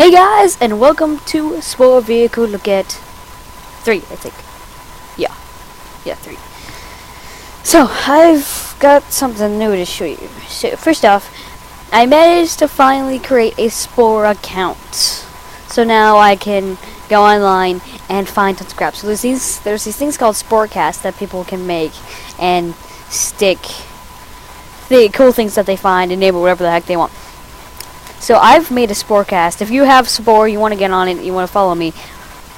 Hey guys, and welcome to Spore Vehicle Look at 3, I think. Yeah, 3. So, I've got something new to show you. So, first off, I managed to finally create a Spore account. So now I can go online and find tons of crap. So there's these things called Sporecast that people can make and stick the cool things that they find and name it whatever the heck they want. So I've made a Sporecast. If you have Spore, you want to get on it, you want to follow me,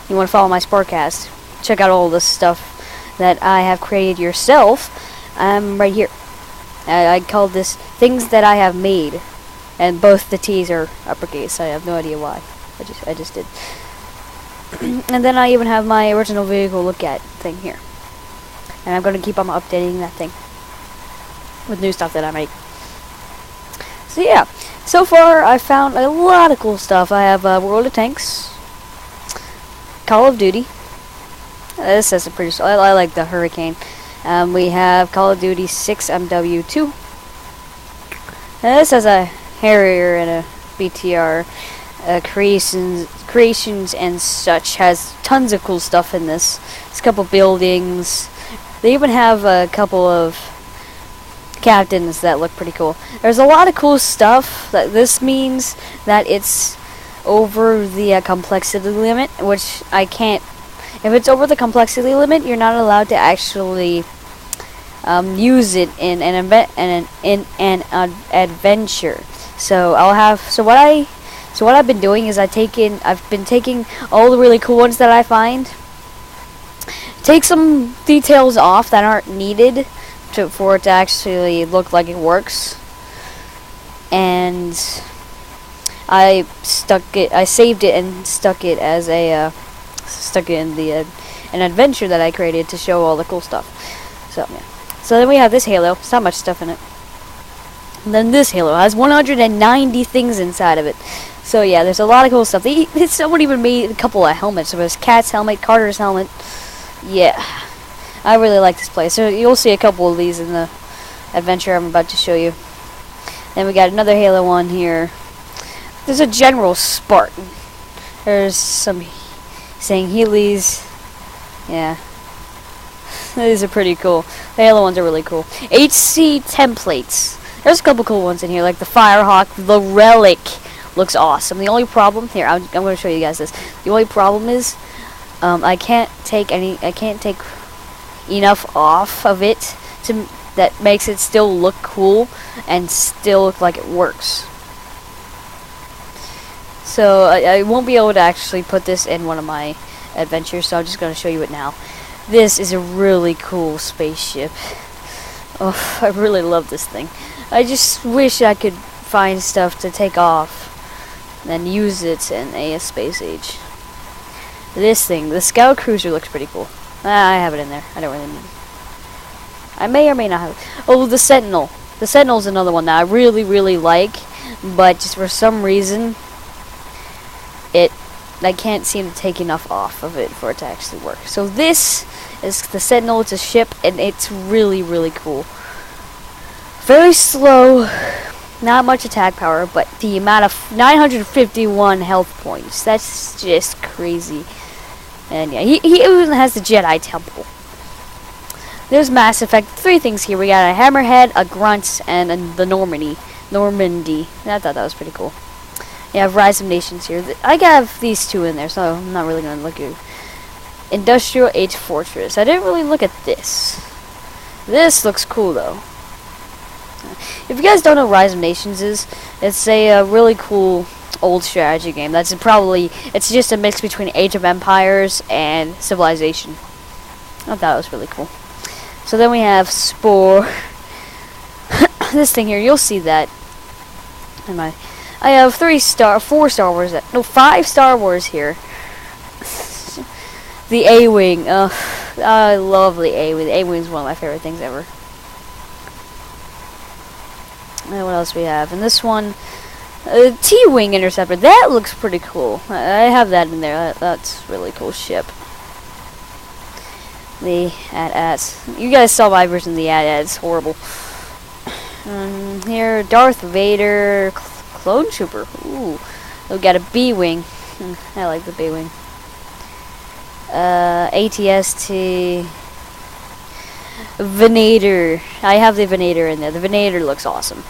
you want to follow my Sporecast, check out all this stuff that I have created yourself, right here. I called this Things That I Have Made, and both the T's are uppercase. I have no idea why. I just did. And then I even have my original vehicle look at thing here. And I'm going to keep on updating that thing with new stuff that I make. So yeah, so far I found a lot of cool stuff. I have World of Tanks, Call of Duty. This has a pretty. I like the Hurricane. We have Call of Duty 6 MW2. This has a Harrier and a BTR creations and such. Has tons of cool stuff in this. There's a couple buildings. They even have a couple of captains that look pretty cool. There's a lot of cool stuff. This means that it's over the complexity limit, which I can't. If it's over the complexity limit, you're not allowed to actually use it in an adventure. So what I've been doing is I've been taking all the really cool ones that I find, take some details off that aren't needed for it to actually look like it works, and I saved it and stuck it as a in an adventure that I created to show all the cool stuff. So yeah. So then we have this Halo. It's not much stuff in it. And then this Halo has 190 things inside of it. So yeah, there's a lot of cool stuff. Someone even made a couple of helmets. So there's Cat's helmet, Carter's helmet. Yeah, I really like this place. So you'll see a couple of these in the adventure I'm about to show you. Then we got another Halo one here. There's a General Spartan. There's some saying Heelys. Yeah. These are pretty cool. The Halo ones are really cool. HC templates. There's a couple cool ones in here, like the Firehawk. The Relic looks awesome. The only problem here, I'm going to show you guys this. The only problem is, I can't take enough off of it that makes it still look cool and still look like it works. So I won't be able to actually put this in one of my adventures, so I'm just going to show you it now. This is a really cool spaceship. Oh, I really love this thing. I just wish I could find stuff to take off and use it in a space age. This thing, the Scout Cruiser, looks pretty cool. I have it in there. I don't really need it. I may or may not have it. Oh, the Sentinel. The Sentinel's another one that I really, really like, but just for some reason, I can't seem to take enough off of it for it to actually work. So this is the Sentinel. It's a ship, and it's really, really cool. Very slow, not much attack power, but the amount of 951 health points. That's just crazy. And yeah, he even has the Jedi Temple. There's Mass Effect. 3 things here. We got a Hammerhead, a Grunt, and the Normandy. I thought that was pretty cool. Yeah, Rise of Nations here. I have these 2 in there, so I'm not really going to look at it. Industrial Age Fortress. I didn't really look at this. This looks cool, though. If you guys don't know what Rise of Nations is, it's a really cool old strategy game. It's just a mix between Age of Empires and Civilization. I thought that was really cool. So then we have Spore. This thing here, you'll see that. I have 5 Star Wars here. The A-Wing. I love the A-Wing. The A-Wing is one of my favorite things ever. And what else we have? And this one, T-Wing Interceptor. That looks pretty cool. I have that in there. That's a really cool ship. The AT-AT. You guys saw my version of the AT-AT. It's horrible. Here, Darth Vader. Clone Trooper. Ooh. We got a B-wing. I like the B-wing. ATST. Venator. I have the Venator in there. The Venator looks awesome.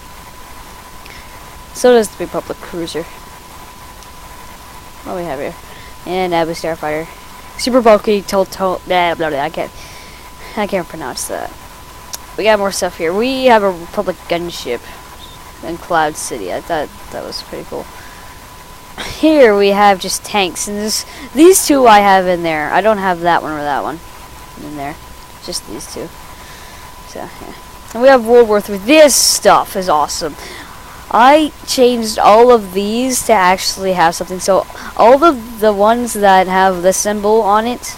So does the Republic Cruiser. What do we have here? And Abu Starfighter. Super bulky, blah, blah, blah. I can't pronounce that. We got more stuff here. We have a Republic gunship in Cloud City. I thought that was pretty cool. Here we have just tanks, and these two I have in there. I don't have that one or that one in there. Just these two. So yeah. And we have World War III. This stuff is awesome. I changed all of these to actually have something. So all of the ones that have the symbol on it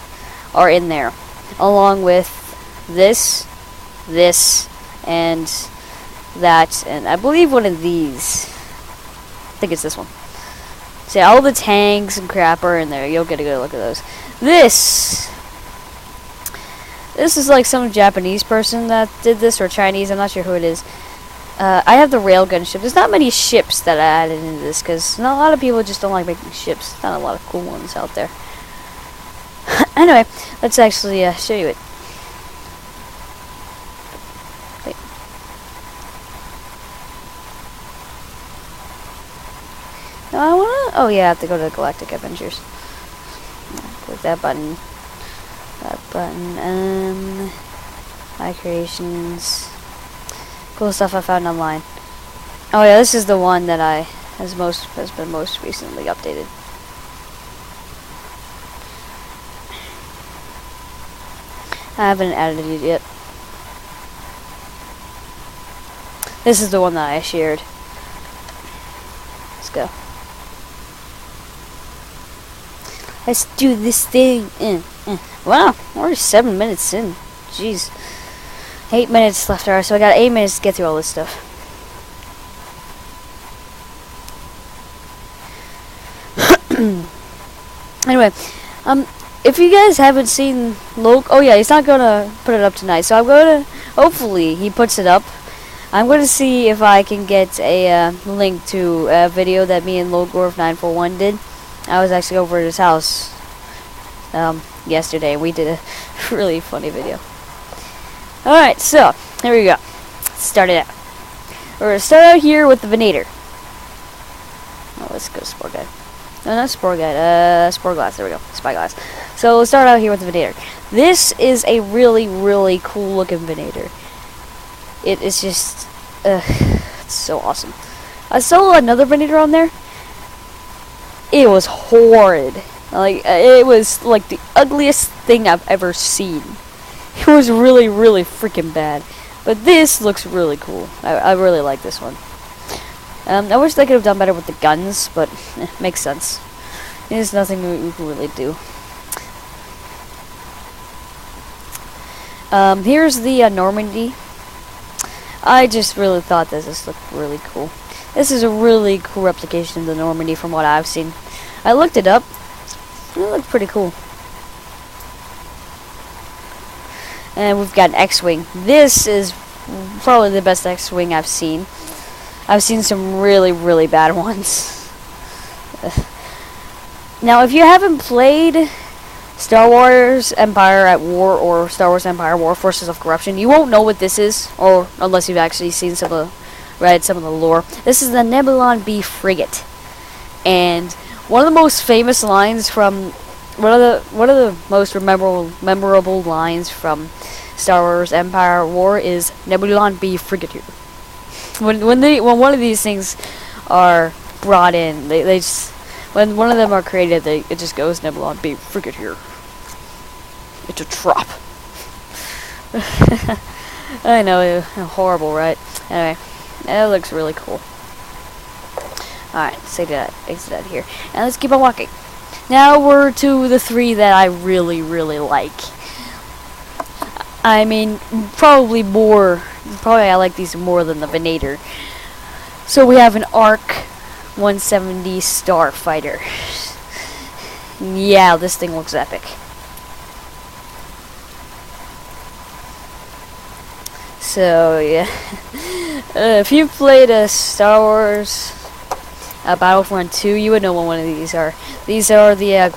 are in there, along with this, and that, and I believe one of these. I think it's this one. So all the tanks and crap are in there. You'll get a good look at those. This is like some Japanese person that did this, or Chinese. I'm not sure who it is. I have the railgun ship. There's not many ships that I added into this because not a lot of people just don't like making ships. There's not a lot of cool ones out there. Anyway, let's actually show you it. Wait. No, I wanna. Oh yeah, I have to go to the Galactic Adventures. Click that button. That button. My creations. Cool stuff I found online. Oh yeah, this is the one that has been most recently updated. I haven't added it yet. This is the one that I shared. Let's go. Let's do this thing. Wow, we're already 7 minutes in. Jeez. 8 minutes left, alright, so I got 8 minutes to get through all this stuff. Anyway, if you guys haven't seen oh yeah, he's not gonna put it up tonight, so I'm gonna, hopefully he puts it up. I'm gonna see if I can get a link to a video that me and Logorf941 did. I was actually over at his house yesterday, and we did a really funny video. Alright, so, here we go. Let's start it out. We're going to start out here with the Venator. Oh, let's go Spore Guide. No, not Spore Guide. Spore Glass. There we go. Spyglass. So, let's start out here with the Venator. This is a really, really cool looking Venator. It is just... it's so awesome. I saw another Venator on there. It was horrid. Like, it was like the ugliest thing I've ever seen. It was really, really freaking bad. But this looks really cool. I really like this one. I wish they could have done better with the guns, but makes sense. There's nothing we can really do. Here's the Normandy. I just really thought this looked really cool. This is a really cool replication of the Normandy from what I've seen. I looked it up. It looked pretty cool. And we've got an X-Wing. This is probably the best X-Wing I've seen. I've seen some really, really bad ones. Now, if you haven't played Star Wars Empire at War or Star Wars Empire War Forces of Corruption, you won't know what this is, or unless you've actually seen read some of the lore. This is the Nebulon B frigate, and one of the most famous lines from one of the most memorable lines from Star Wars Empire War is Nebulon B frigate here. When one of these things are brought in, they just, when one of them are created, it just goes Nebulon B frigate here. It's a trap. I know, horrible, right? Anyway, that looks really cool. Alright, exit that here. And let's keep on walking. Now we're to the three that I really, really like. I mean, probably I like these more than the Venator. So we have an ARC 170 Starfighter. Yeah, this thing looks epic. So, yeah. If you've played a Star Wars Battlefront 2, you would know what one of these are. These are the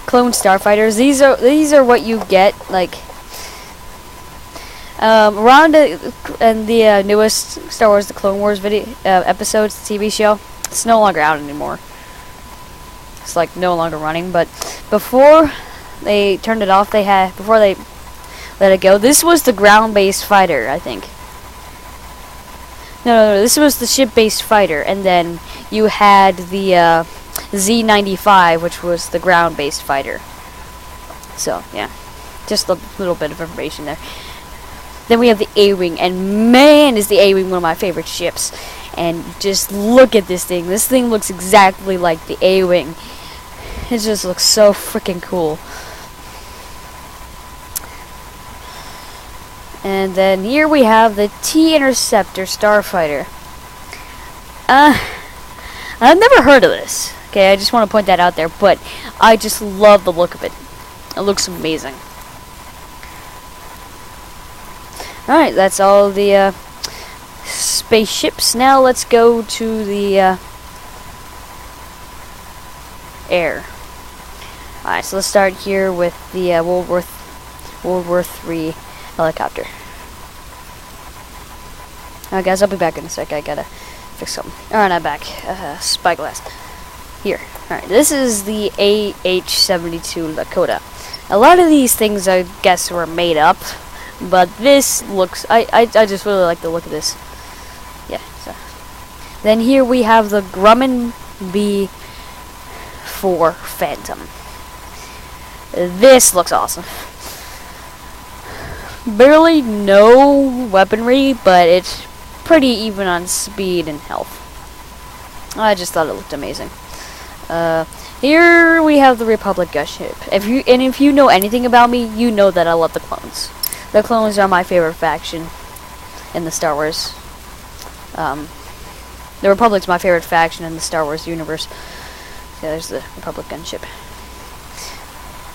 clone starfighters. These are what you get like around in the newest Star Wars: The Clone Wars video episodes, TV show. It's no longer out anymore. It's like no longer running. But before they turned it off, before they let it go. This was the ground-based fighter, I think. No, this was the ship-based fighter, and then you had the Z-95, which was the ground-based fighter. So, yeah. Just a little bit of information there. Then we have the A-Wing, and man, is the A-Wing one of my favorite ships. And just look at this thing. This thing looks exactly like the A-Wing. It just looks so freaking cool. And then here we have the T-Interceptor Starfighter. I've never heard of this. Okay, I just want to point that out there, but I just love the look of it. It looks amazing. Alright, that's all the spaceships. Now let's go to the air. Alright, so let's start here with the World War III helicopter. Alright guys, I'll be back in a sec. I gotta fix something. Alright, I'm back. Spyglass. Here. Alright, this is the AH-72 Lakota. A lot of these things I guess were made up, but this looks... I just really like the look of this. Yeah, so. Then here we have the Grumman B-4 Phantom. This looks awesome. Barely no weaponry, but it's pretty even on speed and health. I just thought it looked amazing. Here we have the Republic gunship. If you know anything about me, you know that I love the clones. The clones are my favorite faction in the Star Wars. The Republic's my favorite faction in the Star Wars universe. Yeah, there's the Republic gunship.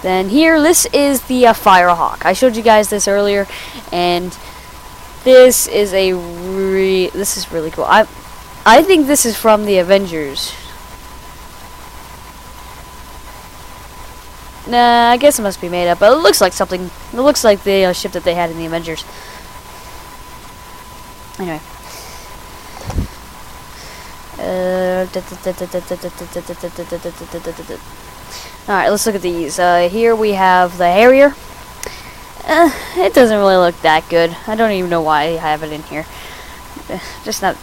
Then here, this is the Firehawk. I showed you guys this earlier, and this is this is really cool. I think this is from the Avengers. Nah, I guess it must be made up, but it looks like something. It looks like the ship that they had in the Avengers. Anyway. Alright, let's look at these. Here we have the Harrier. It doesn't really look that good. I don't even know why I have it in here. Just not...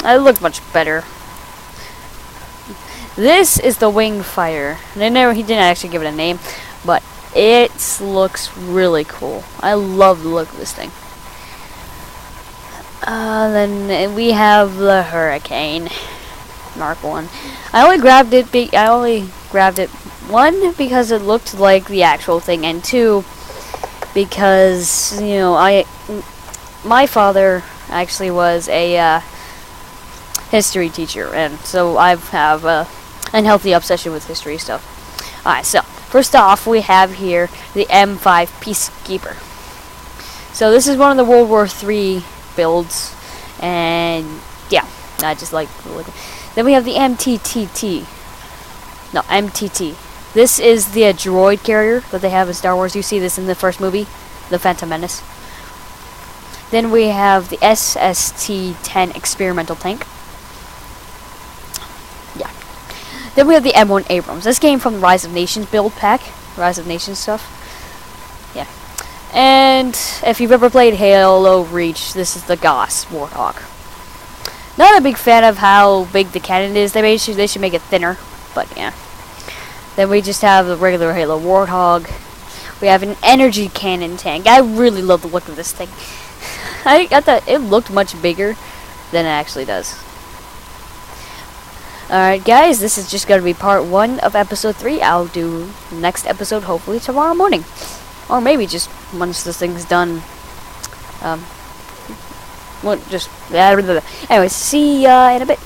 It looked much better. This is the Winged Fighter. He didn't actually give it a name, but it looks really cool. I love the look of this thing. Then we have the Hurricane Mark 1. I only grabbed it one, because it looked like the actual thing, and two, because, you know, my father actually was a history teacher, and so I have a unhealthy obsession with history stuff. Alright, so first off, we have here the M5 Peacekeeper. So this is one of the World War III builds, and yeah, I just like the look. Then we have the MTT. This is the droid carrier that they have in Star Wars. You see this in the first movie, The Phantom Menace. Then we have the SST-10 experimental tank. Yeah. Then we have the M1 Abrams. This came from the Rise of Nations build pack. Rise of Nations stuff. Yeah. And if you've ever played Halo Reach, this is the Goss Warthog. Not a big fan of how big the cannon is. They should make it thinner, but yeah. Then we just have the regular Halo Warthog. We have an energy cannon tank. I really love the look of this thing. I thought it looked much bigger than it actually does. Alright guys, this is just going to be part 1 of episode 3. I'll do the next episode hopefully tomorrow morning. Or maybe just once this thing's done. Anyways, see ya in a bit.